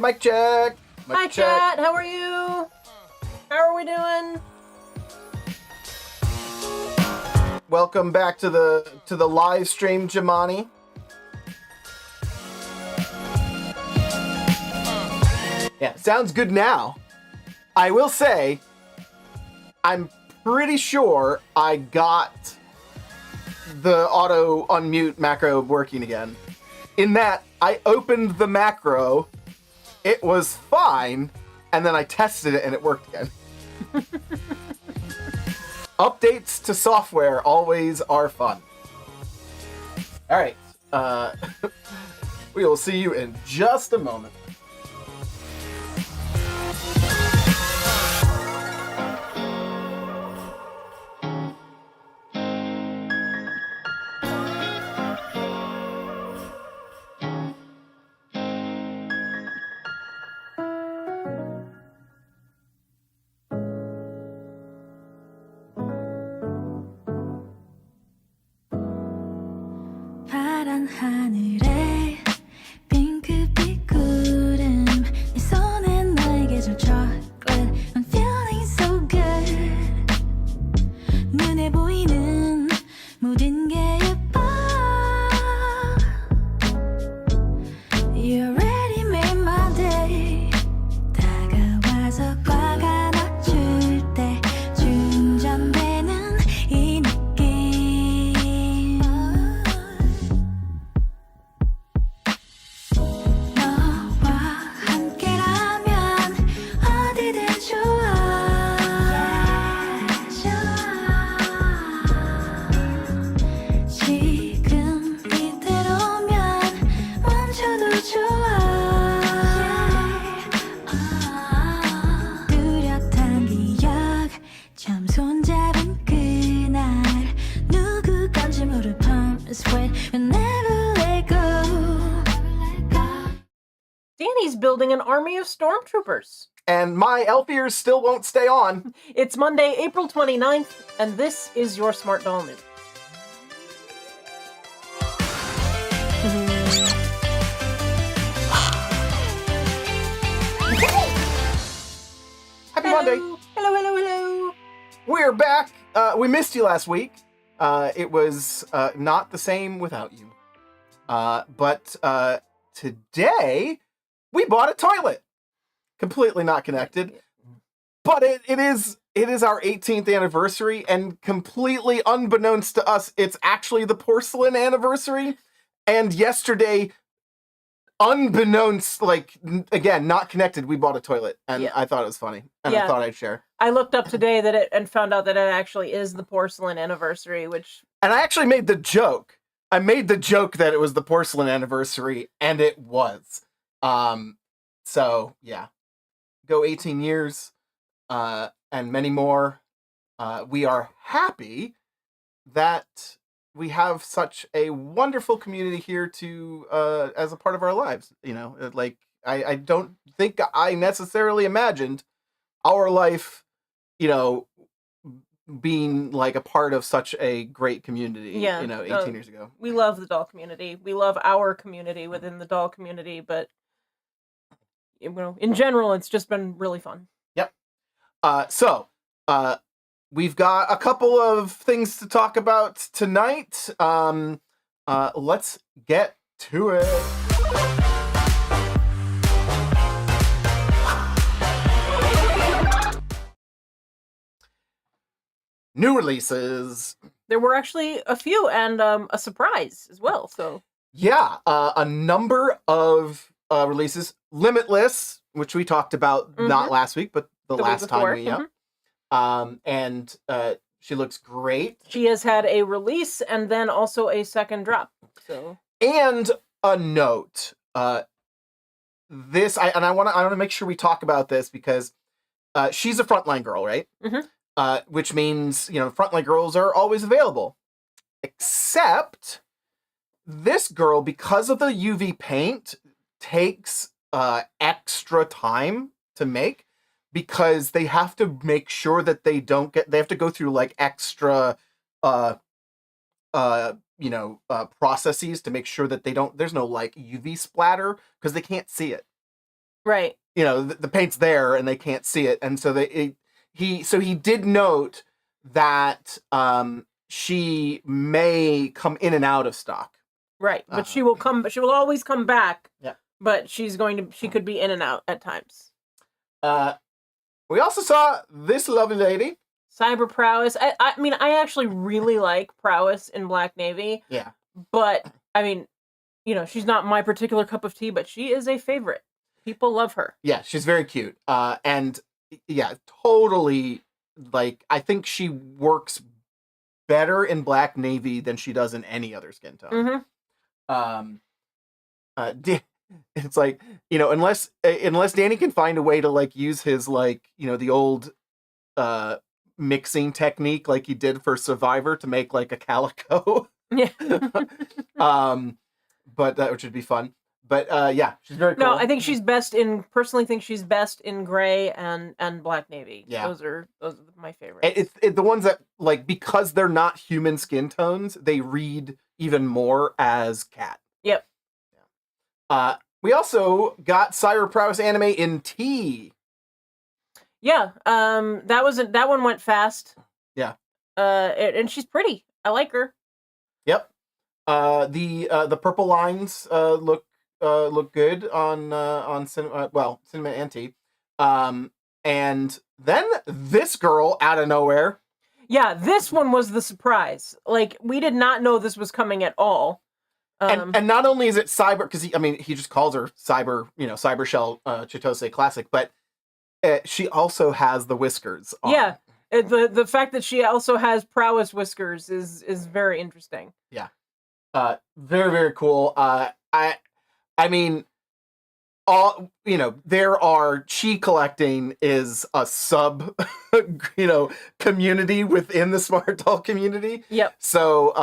Mic check. Hi, chat. How are you? How are we doing? Welcome back to the live stream, Jamani. Yeah, sounds good now. I will say, I'm pretty sure I got the auto unmute macro working again. In that, I opened the macro, it was fine, and then I tested it and it worked again. Updates to software always are fun. All right, we will see you in just a moment. 파란 하늘에 핑크빛 구름 네 손에 나에게 줄 chocolate I'm feeling so good 눈에 보이는 모든 게 예뻐 You already made my day 다가와서 꽉 안아줄 때 충전되는 이 느낌 너와 함께라면 어디든 좋아 지금 이대로면 멈춰도 좋아 뚜렷한 기억 처음 손잡은 그날 누구 건지 모를 palm sweat We'll never let go Danny's building an army of stormtroopers. And my elf ears still won't stay on. It's Monday, April 29th, and this is your Smart Doll News. Happy Monday. Hello. We're back. We missed you last week. It was not the same without you. But today, we bought a toilet. Completely not connected. But it is our 18th anniversary, and completely unbeknownst to us, it's actually the porcelain anniversary. And yesterday, unbeknownst, again, not connected, we bought a toilet. And Yeah. I thought it was funny. And Yeah. I thought I'd share. I looked up today and found out that it actually is the porcelain anniversary, which And I actually made the joke. I made the joke that it was the porcelain anniversary, and it was. So yeah, go 18 years, and many more. We are happy that we have such a wonderful community here to as a part of our lives. You know, I don't think I necessarily imagined our life, you know, being like a part of such a great community. Yeah, 18 years ago. we love the doll community. We love our community within the doll community, but in general, it's just been really fun. Yep. So we've got a couple of things to talk about tonight. Let's get to it. New releases. There were actually a few, and a surprise as well. So Yeah, a number of releases. Limitless, which we talked about not last week, but the week last time before. we and she looks great. She has had a release and then also a second drop. So And a note. I want to make sure we talk about this because she's a frontline girl, right? Mhm. Which means frontline girls are always available, except this girl, because of the UV paint, takes extra time to make because they have to make sure that they have to go through like extra processes to make sure that there's no like UV splatter because they can't see it. Right. The paint's there and they can't see it, and so he did note that she may come in and out of stock. Right. But she will always come back. Yeah. But she could be in and out at times. We also saw this lovely lady. Cyber prowess. I mean, I actually really like prowess in Black Navy. Yeah. But I mean, she's not my particular cup of tea, but she is a favorite. People love her. Yeah, she's very cute. And yeah, totally. Like, I think she works better in Black Navy than she does in any other skin tone. It's like, unless Danny can find a way to like use his like, the old mixing technique like he did for Survivor to make like a calico. Yeah. But that would be fun. But yeah, she's very cool. No, I think personally think she's best in gray and Black Navy. Yeah. Those are my favorites. It's the ones that, like, because they're not human skin tones, they read even more as cat. Yep. Yeah. We also got Cyber Prowess anime in T. Yeah. That one went fast. Yeah. And she's pretty. I like her. Yep. The purple lines look good on Cinema and T. And then this girl out of nowhere. Yeah, this one was the surprise. Like, we did not know this was coming at all. And not only is it cyber, because he just calls her cyber, Cyber Shell Chitose Classic, but she also has the whiskers on. Yeah, the fact that she also has prowess whiskers is very interesting. Yeah, very, very cool. I mean, there are chi collecting is a sub, community within the Smart Doll community. Yep. So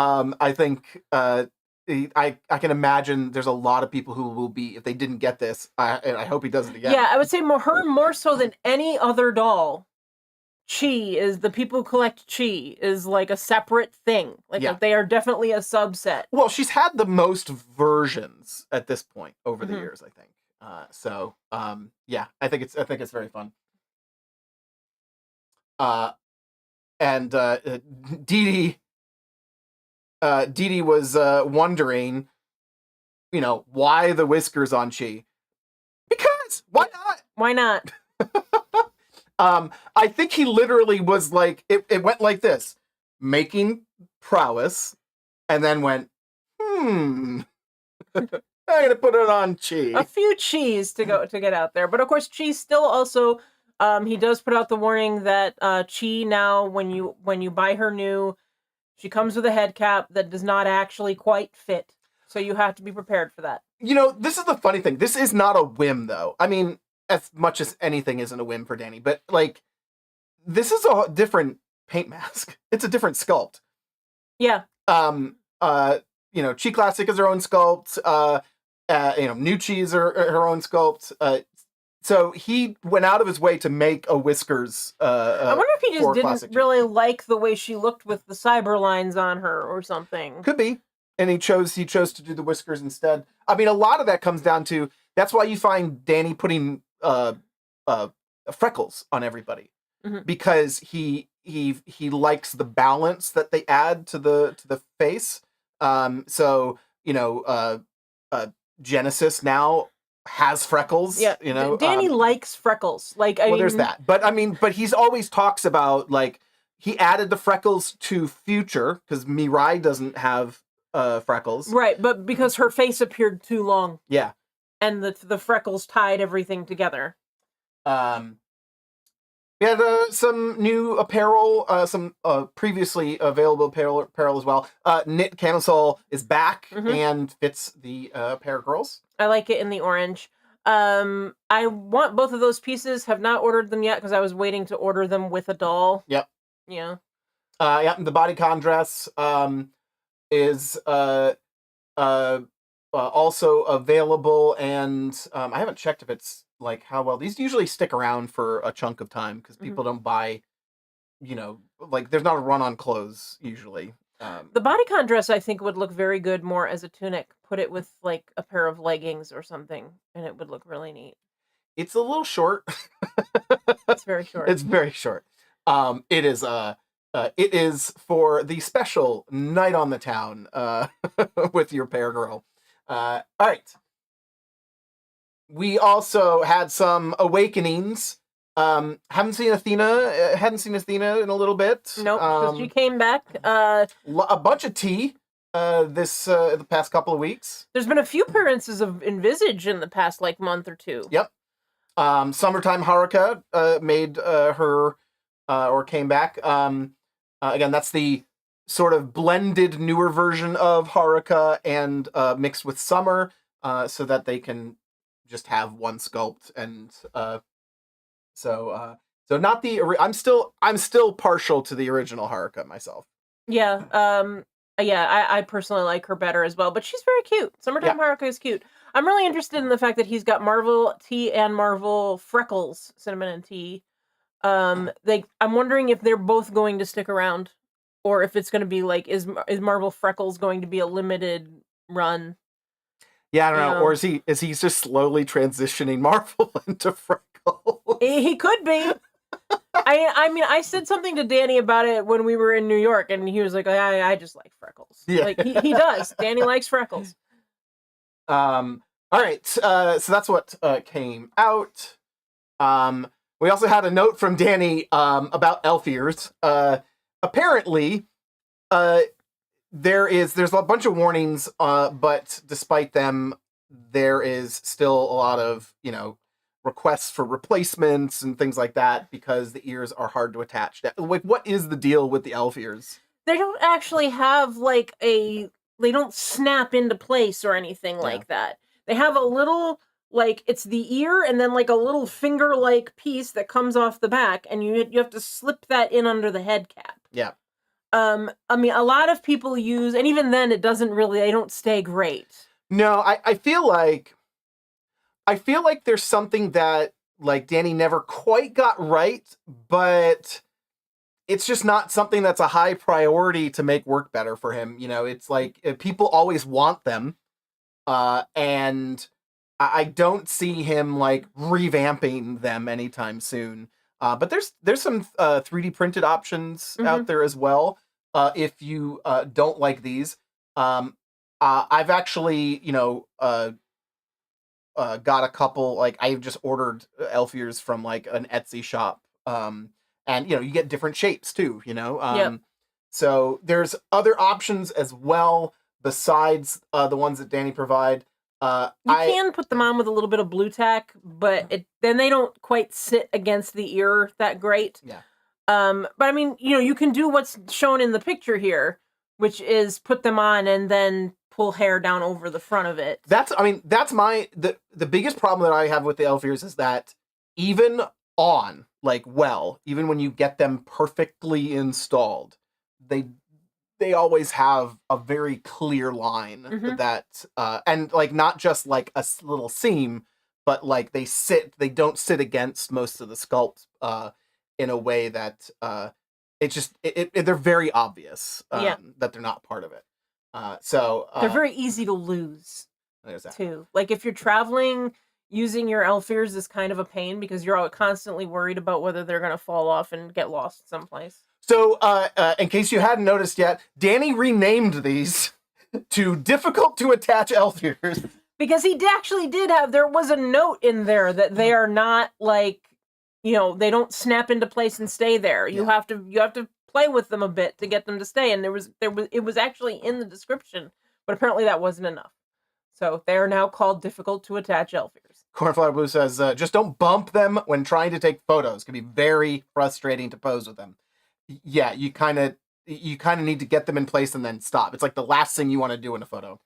I think I can imagine there's a lot of people who will be, if they didn't get this, and I hope he does it again. Yeah, I would say more so than any other doll. The people who collect chi is like a separate thing. Like, they are definitely a subset. Well, she's had the most versions at this point over the years, I think. Yeah, I think it's very fun. And Dee Dee was wondering, why the whiskers on Chi? Because why not? Why not? I think he literally was like, it went like this, making prowess, and then went, I'm gonna put it on Chi. A few Chis to get out there, but of course Chi still also. He does put out the warning that Chi now, when you buy her new, she comes with a head cap that does not actually quite fit, so you have to be prepared for that. This is the funny thing. This is not a whim, though. I mean, as much as anything isn't a whim for Danny, but like, this is a different paint mask. It's a different sculpt. Yeah. Chi Classic is her own sculpt. New Chi is her own sculpt. So he went out of his way to make a whiskers. I wonder if he just didn't really like the way she looked with the cyber lines on her or something. Could be. And he chose to do the whiskers instead. I mean, a lot of that comes down to, that's why you find Danny putting freckles on everybody. Mm-hmm. Because he likes the balance that they add to the face. Genesis now has freckles. Yeah, Danny likes freckles. There's that. But he's always talks about, like, he added the freckles to Future because Mirai doesn't have freckles. Right, but because her face appeared too long. Yeah. And the freckles tied everything together. We had some new apparel, some previously available apparel as well. Knit Camisole is back and fits the pair of girls. I like it in the orange. I want both of those pieces. Have not ordered them yet because I was waiting to order them with a doll. Yep. Yeah. The bodycon dress is also available, and I haven't checked if it's like how well. These usually stick around for a chunk of time because people don't buy, like, there's not a run on clothes usually. The bodycon dress, I think, would look very good more as a tunic. Put it with like a pair of leggings or something, and it would look really neat. It's a little short. It's very short. It's very short. It is for the special night on the town with your pear girl. All right. We also had some awakenings. Hadn't seen Athena in a little bit. Nope, because she came back. A bunch of tea the past couple of weeks. There's been a few appearances of Envisage in the past like month or two. Yep. Summertime Haruka made her or came back. Again, that's the sort of blended newer version of Haruka and mixed with Summer, so that they can just have one sculpt. And so not the. I'm still partial to the original Haruka myself. Yeah. Yeah, I personally like her better as well, but she's very cute. Summertime Haruka is cute. I'm really interested in the fact that he's got Marvel tea and Marvel freckles, cinnamon and tea. I'm wondering if they're both going to stick around, or if it's going to be like, is Marvel freckles going to be a limited run? Yeah, I don't know. Or is he just slowly transitioning Marvel into freckles? He could be. I mean, I said something to Danny about it when we were in New York, and he was like, I just like freckles. Yeah. Like, he does. Danny likes freckles. All right. So that's what came out. We also had a note from Danny about elf ears. Apparently, there's a bunch of warnings, but despite them, there is still a lot of, requests for replacements and things like that because the ears are hard to attach. Like, what is the deal with the elf ears? They don't actually have they don't snap into place or anything like that. They have a little, it's the ear and then like a little finger-like piece that comes off the back, and you have to slip that in under the head cap. Yeah. I mean, a lot of people use, and even then they don't stay great. No, I feel like there's something that like Danny never quite got right, but it's just not something that's a high priority to make work better for him. It's like people always want them, and I don't see him like revamping them anytime soon. But there's some 3D printed options out there as well. If you don't like these, I've actually got a couple. Like, I've just ordered elf ears from like an Etsy shop, and you get different shapes too. So there's other options as well besides the ones that Danny provide. You can put them on with a little bit of blue tack, but then they don't quite sit against the ear that great. Yeah. But I mean, you can do what's shown in the picture here, which is put them on and then pull hair down over the front of it. That's the biggest problem that I have with the elf ears is that even when you get them perfectly installed, they always have a very clear line that and like not just like a little seam, but like they don't sit against most of the sculpt in a way that they're very obvious that they're not part of it. So they're very easy to lose. There's that too. Like, if you're traveling, using your elf ears is kind of a pain because you're constantly worried about whether they're going to fall off and get lost someplace. So, in case you hadn't noticed yet, Danny renamed these to difficult to attach elf ears. Because he actually there was a note in there that they are not like, they don't snap into place and stay there. You have to play with them a bit to get them to stay. And it was actually in the description, but apparently that wasn't enough. So they are now called difficult to attach elf ears. Cornflower Blue says, just don't bump them when trying to take photos. It can be very frustrating to pose with them. Yeah, you kind of need to get them in place and then stop. It's like the last thing you want to do in a photo.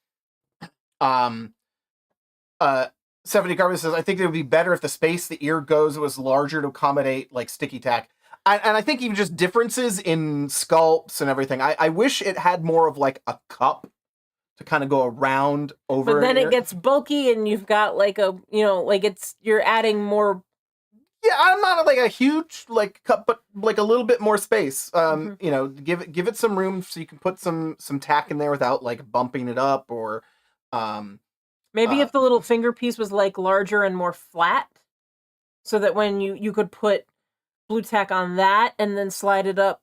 Stephanie Garber says, I think it would be better if the space the ear goes was larger to accommodate like sticky tack. And I think even just differences in sculpts and everything. I wish it had more of like a cup to kind of go around over. But then it gets bulky and you've got like you're adding more. Yeah, I'm not like a huge like cup, but like a little bit more space. Give it some room so you can put some tack in there without like bumping it up or. Maybe if the little finger piece was like larger and more flat. so that when you could put blue tack on that and then slide it up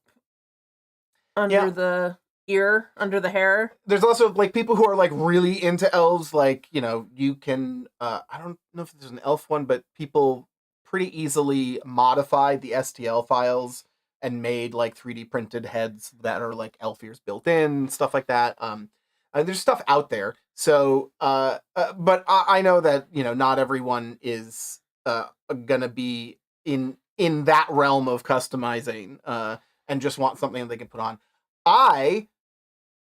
under the ear, under the hair. There's also like people who are like really into elves, like, you know, you can I don't know if there's an elf one, but people pretty easily modified the STL files and made like 3D printed heads that are like elf ears built in, stuff like that. There's stuff out there. So but I know that, you know, not everyone is gonna be in that realm of customizing and just want something that they can put on. I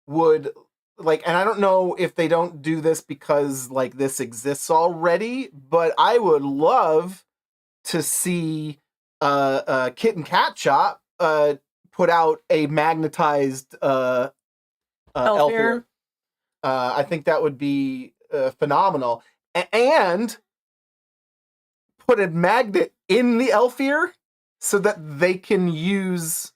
would like, and I don't know if they don't do this because like this exists already, but I would love to see Kit and Cat Shop put out a magnetized elf ear. I think that would be phenomenal. And put a magnet in the elf ear so that they can use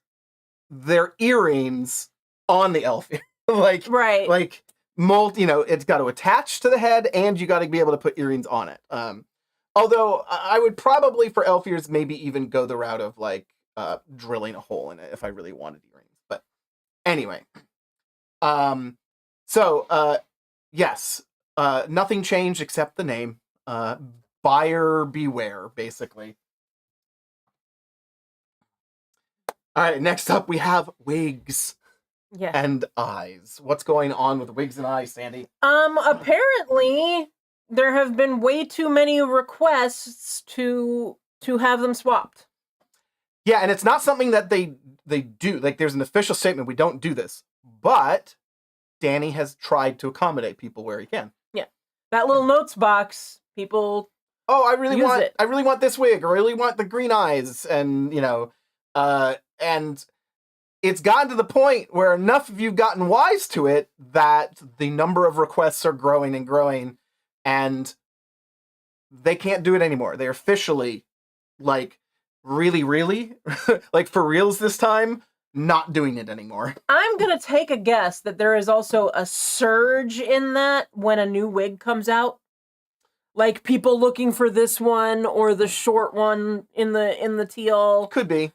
their earrings on the elf ear. Like, right. Like, you know, it's got to attach to the head and you got to be able to put earrings on it. Although I would probably, for elf ears, maybe even go the route of like drilling a hole in it if I really wanted earrings. But anyway, so yes, nothing changed except the name. Buyer beware, basically. All right, next up we have wigs. Yeah. And eyes. What's going on with wigs and eyes, Sandy? Apparently there have been way too many requests to have them swapped. Yeah, and it's not something that they do. Like, there's an official statement, we don't do this. But Danny has tried to accommodate people where he can. Yeah. That little notes box, people I really use want this wig, or I really want the green eyes, and you know, and it's gotten to the point where enough of you've gotten wise to it that the number of requests are growing and growing, and they can't do it anymore. They're officially, like, really, like for reals this time, not doing it anymore. I'm gonna take a guess that there is also a surge in that when a new wig comes out. Like people looking for this one or the short one in the teal. Could be.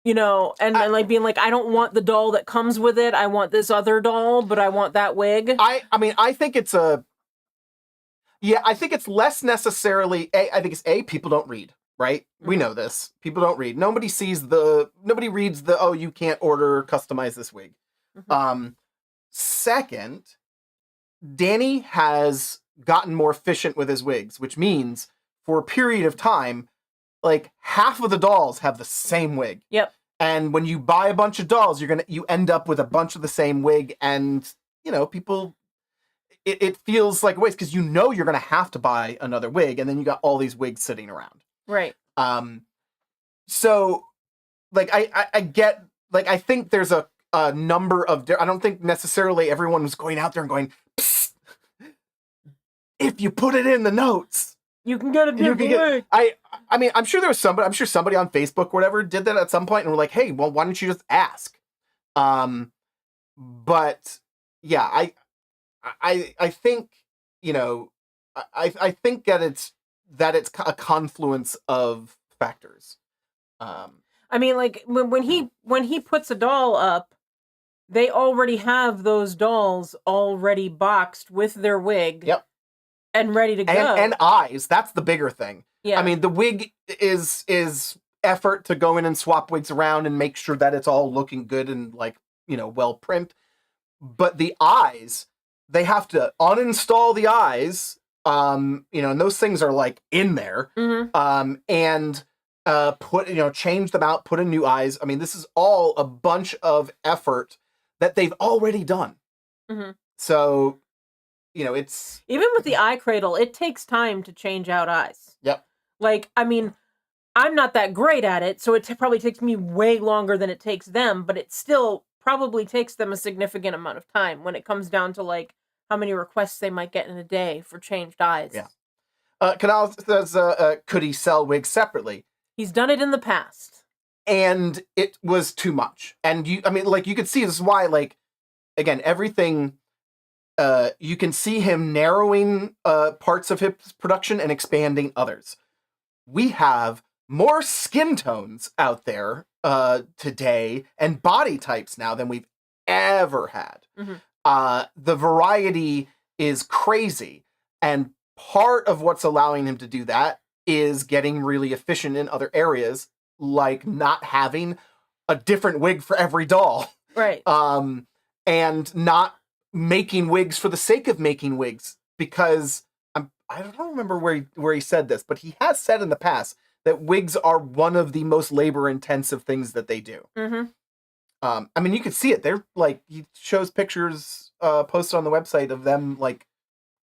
You know, and like being like, I don't want the doll that comes with it. I want this other doll, but I want that wig. I mean, I think it's I think it's less necessarily, I think it's people don't read, right? Mm-hmm. We know this. People don't read. Nobody reads the, oh, you can't customize this wig. Mm-hmm. Second, Danny has gotten more efficient with his wigs, which means for a period of time, like half of the dolls have the same wig. Yep. And when you buy a bunch of dolls, you end up with a bunch of the same wig, and you know, people, it feels like a waste because you know you're gonna have to buy another wig, and then you got all these wigs sitting around. Right. So like I get, like, I think there's a number of I don't think necessarily everyone was going out there and going, psst, if you put it in the notes, you can get a different wig. I mean, I'm sure somebody on Facebook or whatever did that at some point and were like, hey, well, why don't you just ask? But yeah, I think, you know, I think that it's a confluence of factors. I mean, like when he puts a doll up, they already have those dolls already boxed with their wig. Yep. And ready to go. And eyes. That's the bigger thing. Yeah. I mean, the wig is effort to go in and swap wigs around and make sure that it's all looking good and, like, you know, well primed. But the eyes, they have to uninstall the eyes, you know, and those things are like in there. Mm-hmm. And change them out, put in new eyes. I mean, this is all a bunch of effort that they've already done. Mm-hmm. So, you know, it's... Even with the eye cradle, it takes time to change out eyes. Yep. Like, I mean, I'm not that great at it, so it probably takes me way longer than it takes them, but it still probably takes them a significant amount of time when it comes down to, like, how many requests they might get in a day for changed eyes. Yeah. Canal says, could he sell wigs separately? He's done it in the past. And it was too much. And you could see this is why, like, again, everything... you can see him narrowing parts of his production and expanding others. We have more skin tones out there today and body types now than we've ever had. The variety is crazy, and part of what's allowing him to do that is getting really efficient in other areas, like not having a different wig for every doll. Right. And not making wigs for the sake of making wigs, because I don't remember where he said this, but he has said in the past that wigs are one of the most labor-intensive things that they do. I mean, you could see it. They're like, he shows pictures posted on the website of them like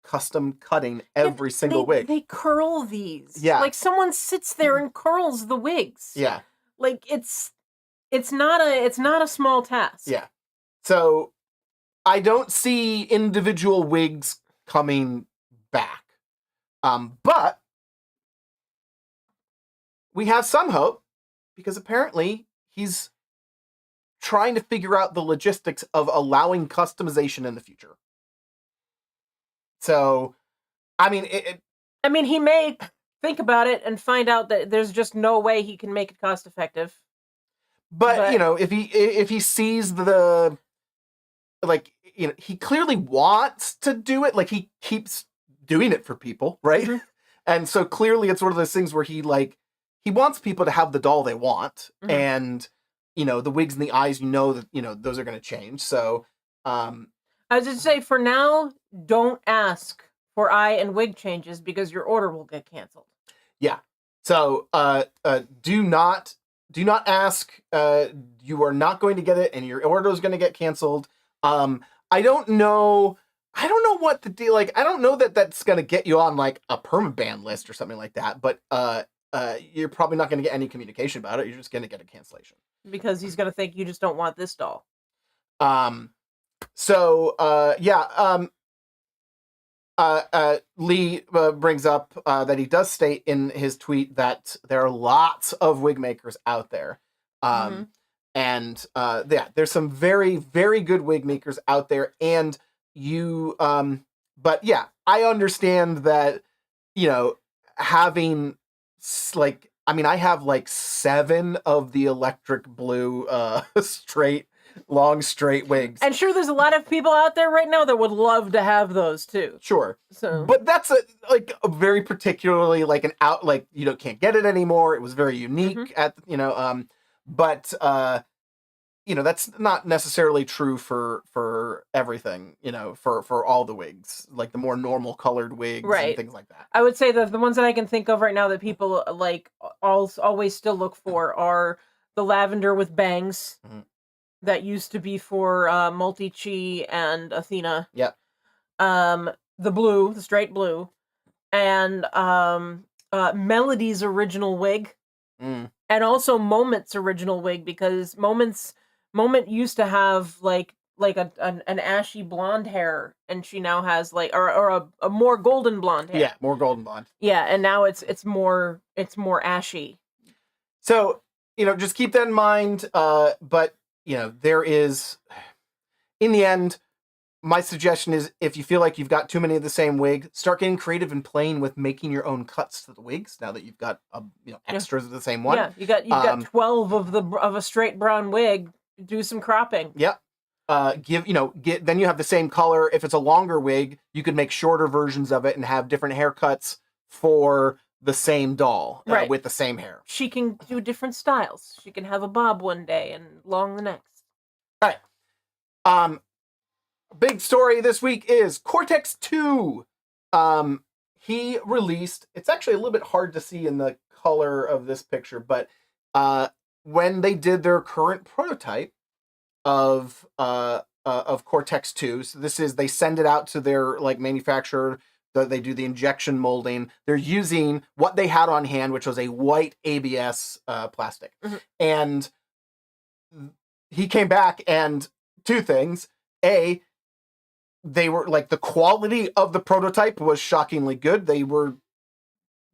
custom cutting every single wig. They curl these. Yeah. Like someone sits there and curls the wigs. Yeah. Like it's not a small task. Yeah. So I don't see individual wigs coming back. But we have some hope, because apparently he's trying to figure out the logistics of allowing customization in the future. So, I mean, he may think about it and find out that there's just no way he can make it cost effective. But you know, if he sees the, like, you know, he clearly wants to do it. Like, he keeps doing it for people, right? And so clearly it's one of those things where he wants people to have the doll they want, and you know, the wigs and the eyes, you know, that, you know, those are going to change. So I was just say, for now, don't ask for eye and wig changes, because your order will get canceled. Yeah. So do not ask. You are not going to get it, and your order is going to get canceled. I don't know what the deal, like, I don't know that that's going to get you on like a permaban list or something like that, but you're probably not going to get any communication about it. You're just going to get a cancellation. Because he's going to think you just don't want this doll. Lee brings up that he does state in his tweet that there are lots of wig makers out there. And there's some very, very good wig makers out there. And you, but yeah, I understand that, you know, having like, I mean, I have like 7 of the electric blue, long straight wigs. And sure, there's a lot of people out there right now that would love to have those too. Sure. So, but that's a very particularly like an out, like, you know, can't get it anymore. It was very unique at, you know, but you know, that's not necessarily true for everything, you know, for all the wigs, like the more normal colored wigs and things like that. I would say that the ones that I can think of right now that people like always still look for are the lavender with bangs. That used to be for Multi-Chi and Athena. Yep. The blue, the straight blue, and Melody's original wig, and also Moment's original wig, because Moment used to have like an ashy blonde hair, and she now has like or a more golden blonde hair. Yeah, more golden blonde. Yeah, and now it's more ashy. So, you know, just keep that in mind. But you know, there is, in the end, my suggestion is, if you feel like you've got too many of the same wig, start getting creative and playing with making your own cuts to the wigs. Now that you've got extras of the same one, yeah, you've got 12 of a straight brown wig. Do some cropping. Yep. Then you have the same color. If it's a longer wig, you could make shorter versions of it and have different haircuts for the same doll, with the same hair. She can do different styles. She can have a bob one day and long the next. All right. Big story this week is Cortex 2. He released, it's actually a little bit hard to see in the color of this picture, but when they did their current prototype of Cortex 2, so they send it out to their like manufacturer. They do the injection molding. They're using what they had on hand, which was a white ABS plastic. And he came back, and 2 things. A, they were like, the quality of the prototype was shockingly good. They weren't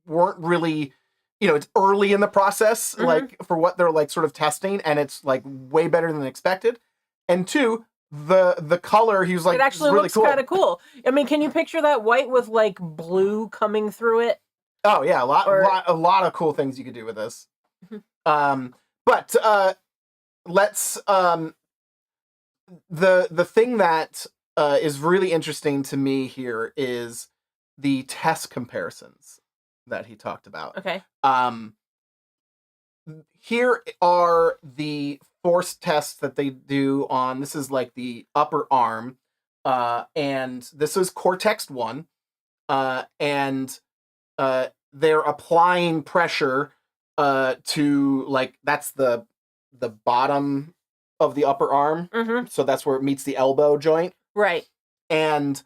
really, you know, it's early in the process, like for what they're like sort of testing, and it's like way better than expected. And 2, the color, he was like, it actually really looks cool. kind of cool. I mean, can you picture that white with like blue coming through it? Oh yeah, Or- a lot of cool things you could do with this. But let's the thing that is really interesting to me here is the test comparisons that he talked about. Okay. Here are the force tests that they do on, this is like the upper arm, and this is Cortex 1, and they're applying pressure to, like, that's the bottom of the upper arm, so that's where it meets the elbow joint. Right. And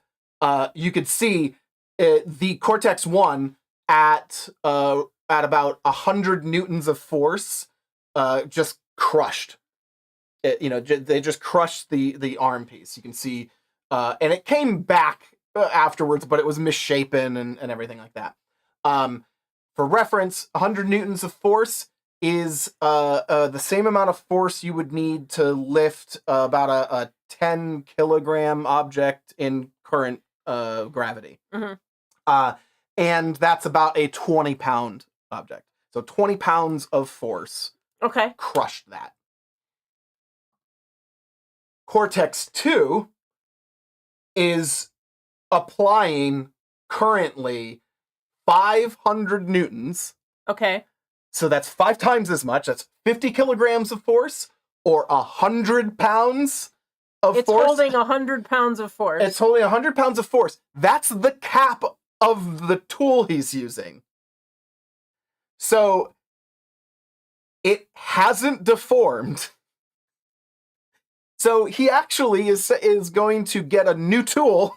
you could see the Cortex 1 at about 100 newtons of force, just crushed. They just crushed the arm piece. You can see, and it came back afterwards, but it was misshapen and everything like that. For reference, 100 newtons of force is the same amount of force you would need to lift about a 10 kilogram object in current gravity. And that's about a 20 pound object. So 20 pounds of force crushed that. Cortex 2 is applying currently 500 newtons. Okay. So that's 5 times as much. That's 50 kilograms of force, or 100 pounds of force. It's holding 100 pounds of force. It's holding 100 pounds of force. That's the cap of the tool he's using. So it hasn't deformed. So he actually is going to get a new tool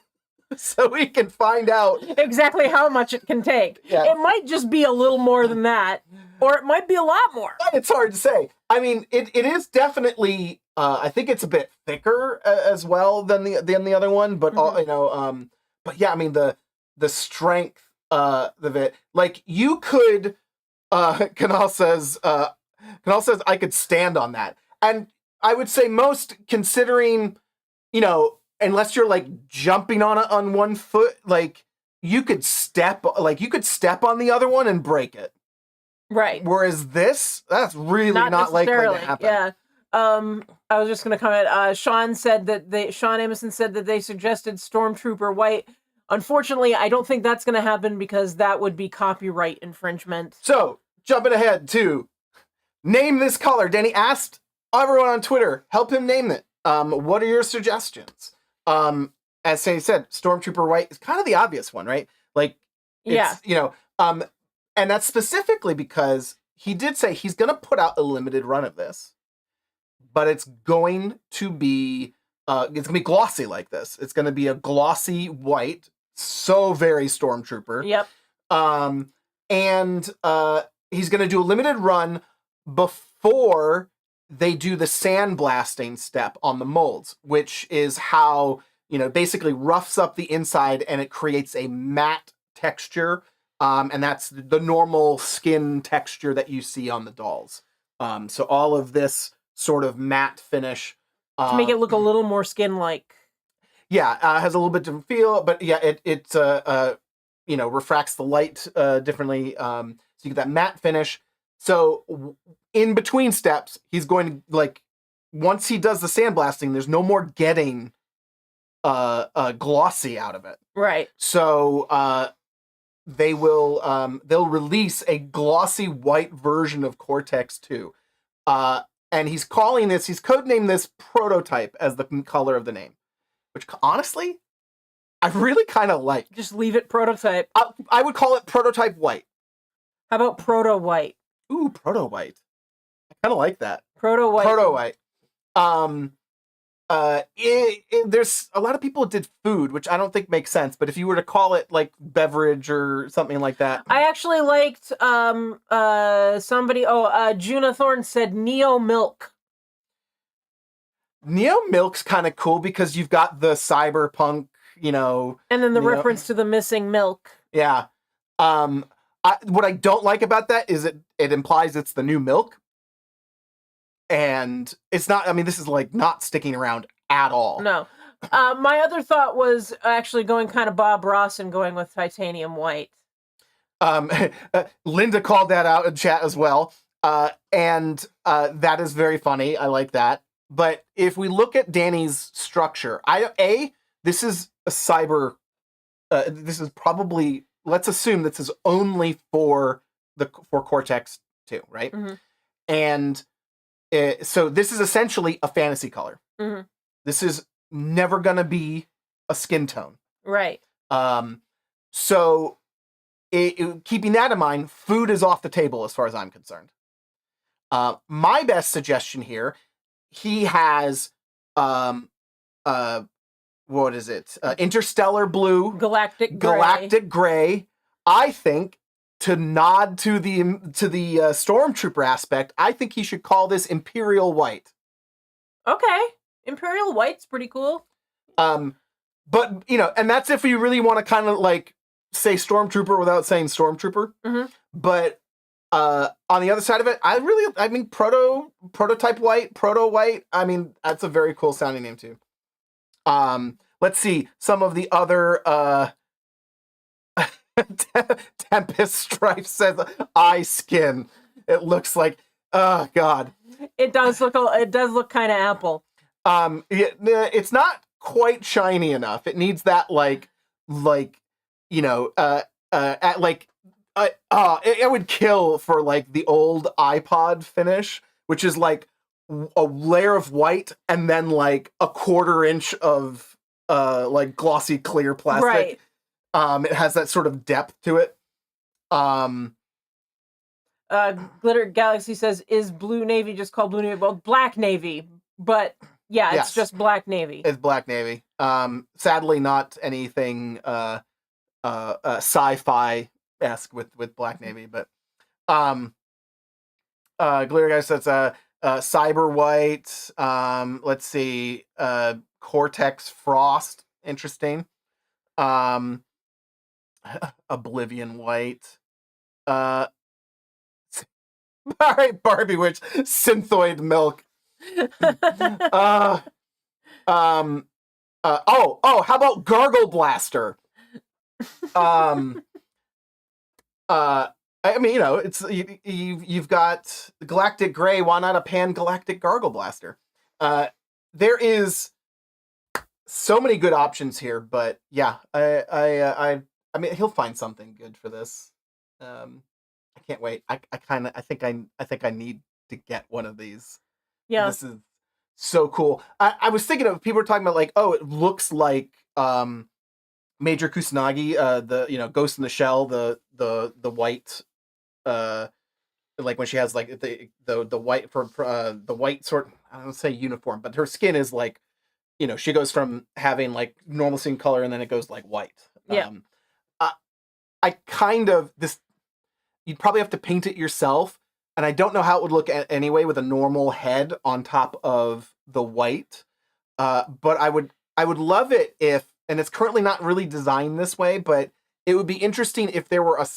so we can find out exactly how much it can take. Yeah. It might just be a little more than that, or it might be a lot more. It's hard to say. I mean, it is definitely. I think it's a bit thicker as well than the other one, but but yeah, I mean the strength of it. Like, you could. Kanal says I could stand on that, and I would say most, considering, unless you're like jumping on one foot, like you could step on the other one and break it. Right. Whereas that's really not likely to happen. Yeah. I was just going to comment. Sean Ameson said that they suggested Stormtrooper White. Unfortunately, I don't think that's going to happen because that would be copyright infringement. So, jumping ahead to name this color. Danny asked everyone on Twitter, help him name it. What are your suggestions? As Sandy said, Stormtrooper White is kind of the obvious one, right? Like, it's, and that's specifically because he did say he's going to put out a limited run of this, but it's going to be glossy like this. It's going to be a glossy white, so very Stormtrooper. Yep. And he's going to do a limited run before they do the sandblasting step on the molds, which is how, basically roughs up the inside and it creates a matte texture. And that's the normal skin texture that you see on the dolls. So all of this sort of matte finish. To make it look a little more skin-like. Yeah, has a little bit different feel, but yeah, it refracts the light differently. So you get that matte finish. So in between steps, he's going to, once he does the sandblasting, there's no more getting glossy out of it. Right. So they'll release a glossy white version of Cortex 2. And he's codenamed this Prototype as the color of the name, which honestly, I really kind of like. Just leave it Prototype. I would call it Prototype White. How about Proto White? Ooh, Proto White. I kind of like that. Proto White. Proto White. There's a lot of people that did food, which I don't think makes sense. But if you were to call it like beverage or something like that, I actually liked somebody. Juna Thorne said Neo Milk. Neo Milk's kind of cool because you've got the cyberpunk, and then the reference to the missing milk. Yeah. What I don't like about that is it implies it's the new milk. And it's not, this is like not sticking around at all. No. My other thought was actually going kind of Bob Ross and going with titanium white. Linda called that out in chat as well. And that is very funny. I like that. But if we look at Danny's structure, this is a cyber. This is probably, let's assume this is only for Cortex 2, right? Mm-hmm. And so this is essentially a fantasy color. Mm-hmm. This is never gonna be a skin tone, right? So keeping that in mind, food is off the table as far as I'm concerned. My best suggestion here, he has what is it? Interstellar blue, galactic gray. I think, to nod to the stormtrooper aspect, I think he should call this Imperial white. Okay, Imperial white's pretty cool. But and that's if you really want to kind of like say stormtrooper without saying stormtrooper. Mm-hmm. But on the other side of it, I mean prototype white, proto white. I mean, that's a very cool sounding name too. Let's see some of the other Tempest Strife says eye skin. It looks like, oh god. It does look kind of apple. It's not quite shiny enough. It needs that it would kill for like the old iPod finish, which is like a layer of white and then like a 1/4 inch of like glossy clear plastic. Right. It has that sort of depth to it. Glitter Galaxy says, is Blue Navy just called Blue Navy? Well, Black Navy, but yeah, it's just Black Navy. It's Black Navy. Sadly not anything sci-fi esque with Black Navy, but Glitter Guy says Cyber White. Let's see, Cortex Frost, interesting. Oblivion White. All right, Barbie Witch, Synthoid Milk. How about Gargle Blaster? I mean, it's you've got the Galactic Gray. Why not a Pan Galactic Gargle Blaster? There is so many good options here, but yeah, I mean, he'll find something good for this. I can't wait. I think I need to get one of these. Yeah, this is so cool. I was thinking of, people were talking about like, oh, it looks like Major Kusanagi, the Ghost in the Shell, the white, like when she has like the white for the white sort. I don't say uniform, but her skin is like, she goes from having like normal skin color and then it goes like white. Yeah. I kind of you'd probably have to paint it yourself, and I don't know how it would look anyway with a normal head on top of the white. But I would love it if, and it's currently not really designed this way, but it would be interesting if there were a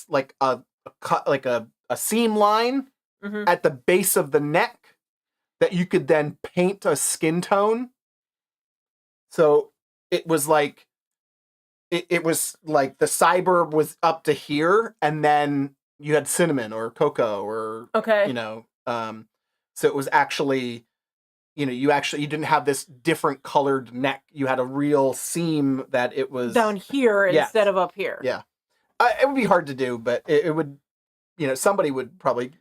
seam line at the base of the neck that you could then paint a skin tone. So it was like it was like the cyber was up to here, and then you had cinnamon or cocoa or so it was actually, you didn't have this different colored neck. You had a real seam that it was down here instead of up here. Yeah. It would be hard to do, but it would, somebody would probably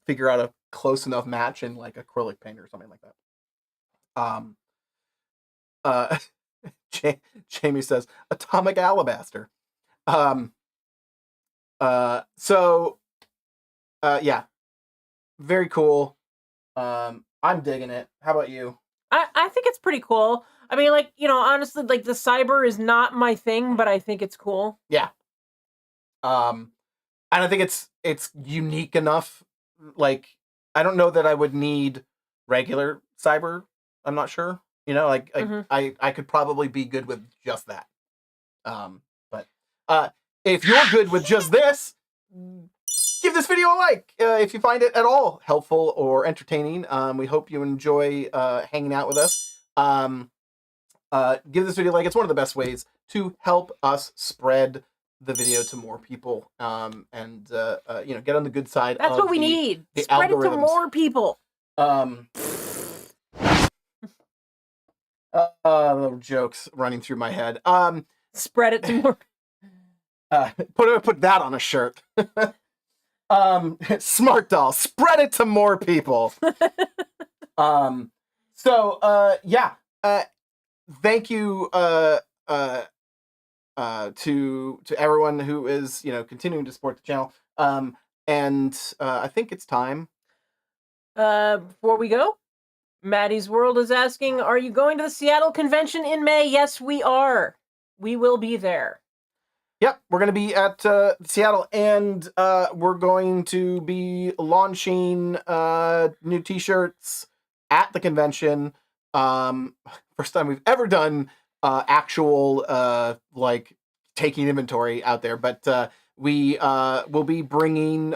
figure out a close enough match in like acrylic paint or something like that. Jamie says Atomic Alabaster. Yeah, very cool. I'm digging it. How about you? I think it's pretty cool. I mean, like, honestly, like the cyber is not my thing, but I think it's cool. Yeah. And I think it's unique enough. Like, I don't know that I would need regular cyber. I'm not sure. I could probably be good with just that. But if you're good with just this, give this video a like if you find it at all helpful or entertaining. We hope you enjoy hanging out with us. Give this video a like. It's one of the best ways to help us spread the video to more people, and get on the good side. That's of what we the, need. the Spread it to algorithms. more people. Little jokes running through my head. Spread it to more. Put that on a shirt. Smart doll, spread it to more people. Thank you to everyone who is continuing to support the channel. And I think it's time. Before we go, Maddie's World is asking, are you going to the Seattle convention in May? Yes, we are. We will be there. Yep, we're going to be at Seattle, and we're going to be launching new t-shirts at the convention. First time we've ever done actual taking inventory out there, but we will be bringing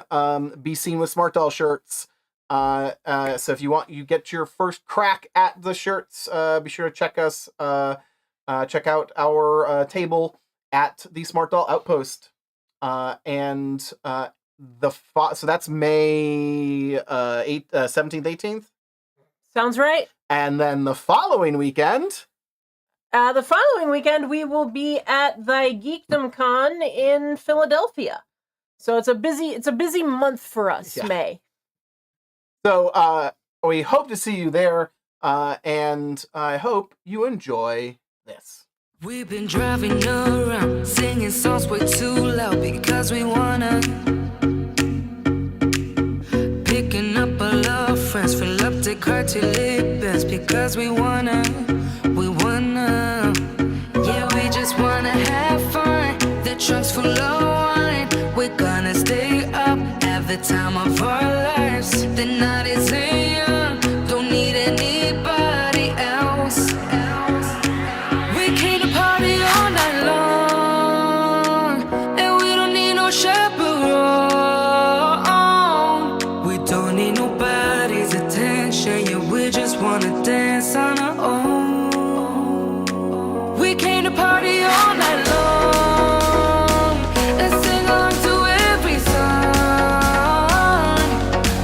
Be Seen with Smart Doll shirts. So if you get your first crack at the shirts, be sure to check out our table at the Smart Doll Outpost. So that's May 17th, 18th. Sounds right. And then the following weekend, we will be at the Geekdom Con in Philadelphia. So it's a busy month for us, yeah. May. So we hope to see you there, and I hope you enjoy this. We've been driving around, singing songs way too loud because we wanna. Picking up our love friends, fill up the car till it bends because we wanna. Yeah, we just wanna have fun. The trunk's full of wine. We're gonna stay up, have the time of our lives. The night is young, don't need anybody else. We came to party all night long, and we don't need no chaperone. We don't need nobody's attention, yeah, we just wanna dance on our own. We came to party all night long, and sing along to every song.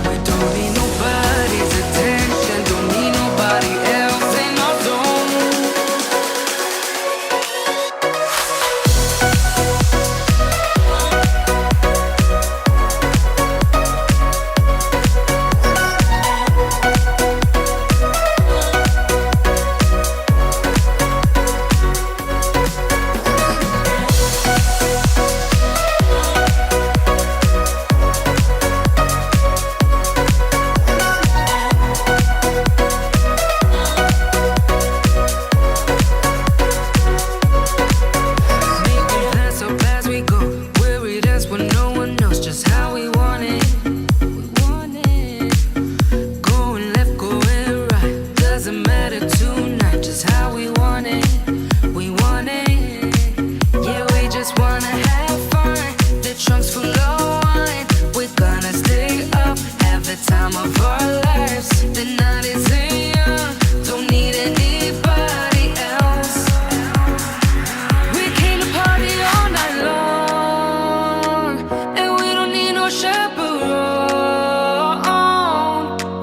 We don't need nobody's attention, don't need nobody else in our zone. Making plans so fast we go, worried as when no one knows just how we want it. Going left, going right, doesn't matter tonight, just how we want it. Yeah, we just wanna have fun. The trunk's full of wine. We're gonna stay up, have the time of our lives. The night is young, don't need anybody else. We came to party all night long, and we don't need no chaperone.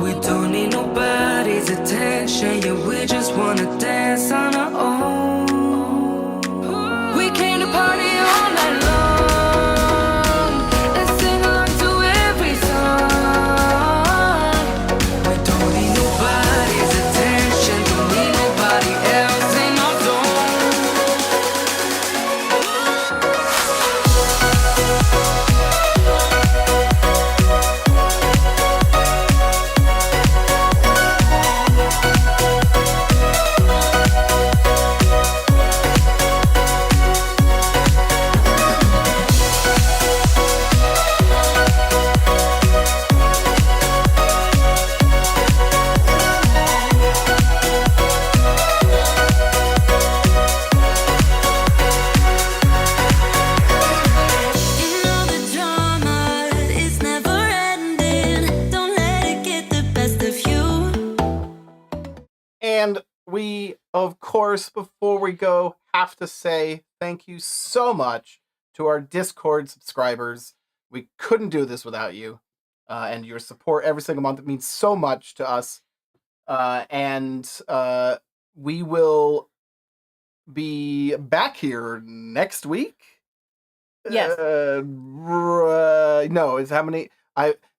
We don't need nobody's attention, yeah, we just wanna dance on our own. We came to party all night long, and sing along to every song. We don't need nobody's attention, don't need nobody else in our zone. You know the drama is never ending. Don't let it get the best of you. And we, of course, before we go, have to say thank you so much to our Discord subscribers. We couldn't do this without you. And your support every single month. It means so much to us. And we will be back here next week. Yes. No, it's how many?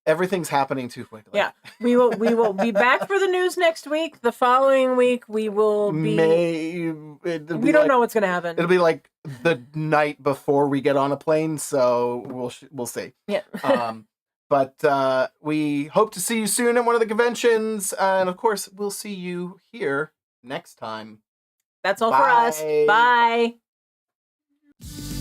Everything's happening too quickly. Yeah, we will be back for the news next week. The following week we will be. We don't know what's gonna happen. It'll be like the night before we get on a plane, so we'll see. Yeah. But we hope to see you soon at one of the conventions, and of course we'll see you here next time. That's all for us. Bye. Bye.